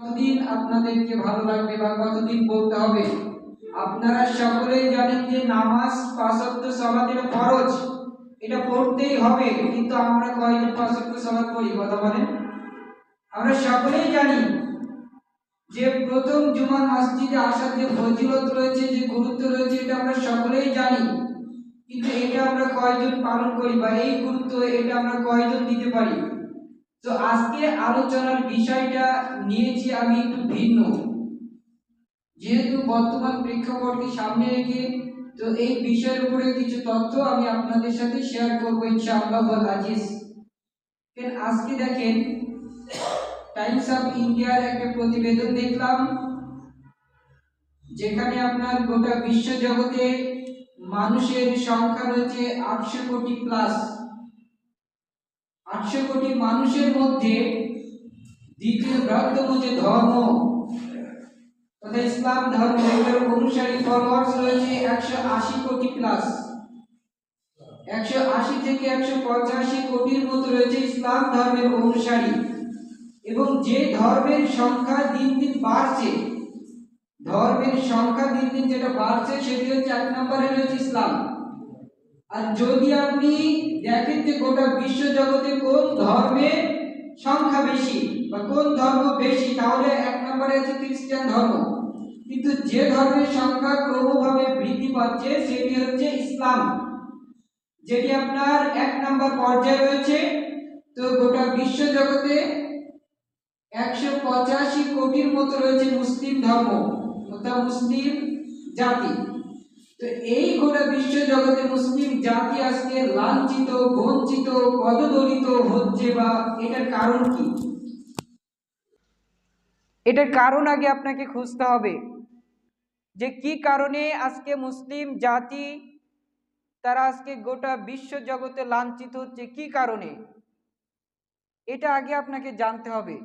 কতদিন আপনাদেরকে ভালো লাগবে বা কতদিন বলতে হবে? আপনারা সকলেই জানেন যে নামাজ ৫ ওয়াক্ত সালাত এটা ফরজ, এটা পড়তেই হবে। কিন্তু আমরা কয়জন ৫ ওয়াক্ত সালাত পড়ি? কথা বলেন। আমরা সকলেই জানি যে প্রথম জুমার মসজিদে আসার যে ফজিলত রয়েছে, যে গুরুত্ব রয়েছে, এটা আমরা সকলেই জানি। কিন্তু এটা আমরা কয়জন পালন করি বা এই গুরুত্ব এটা আমরা কয়জন দিতে পারি? তো আজকে আলোচনার বিষয়টা নিয়েছি আমি একটু ভিন্ন, যেহেতু বর্তমান প্রেক্ষাপটকে সামনে রেখে তো এই বিষয়ের উপরে কিছু তথ্য আমি আপনাদের সাথে শেয়ার করবো ইনশাআল্লাহ আজিজ। আজকে দেখেন, টাইমস অফ ইন্ডিয়ার একটা প্রতিবেদন দেখলাম, যেখানে আপনার গোটা বিশ্ব জগতে মানুষের সংখ্যা রয়েছে ৮০০ কোটি প্লাস। ৮০০ কোটি মানুষের মধ্যে দ্বিতীয় বৃহত্তম যে ধর্ম তথা ইসলাম ধর্ম, এর অনুসারী ফলোয়ার্স রয়েছে ১৮০ কোটি প্লাস। ১৮০ থেকে ১৮৫ কোটির মতো রয়েছে ইসলাম ধর্মের অনুসারী। এবং যে ধর্মের সংখ্যা দিন দিন বাড়ছে, ধর্মের সংখ্যা দিন দিন যেটা বাড়ছে সেটি হচ্ছে ১ নম্বরে রয়েছে ইসলাম। আর যদি আপনি দেখেন যে গোটা বিশ্ব জগতে কোন ধর্মের সংখ্যা বেশি বা কোন ধর্ম বেশি, তাহলে ১ নম্বরে আছে খ্রিস্টান ধর্ম। কিন্তু যে ধর্মের সংখ্যা ক্রমভাবে বৃদ্ধি পাচ্ছে সেটি হচ্ছে ইসলাম, যেটি আপনার ১ নম্বর পর্যায়ে রয়েছে। তো গোটা বিশ্ব জগতে ১৮৫ কোটির মতো রয়েছে মুসলিম ধর্ম অর্থাৎ মুসলিম জাতি। তো এই গোটা বিশ্ব জগতে মুসলিম জাতি আজকে লাঞ্ছিত, বঞ্চিত, পদদলিত হচ্ছে, বা এটার কারণ কি? এটার কারণ আগে আপনাকে খুঁজতে হবে যে কি কারণে আজকে মুসলিম জাতি তারা আজকে গোটা বিশ্ব জগতে লাঞ্ছিত হচ্ছে, কি কারণে, এটা আগে আপনাকে জানতে হবে।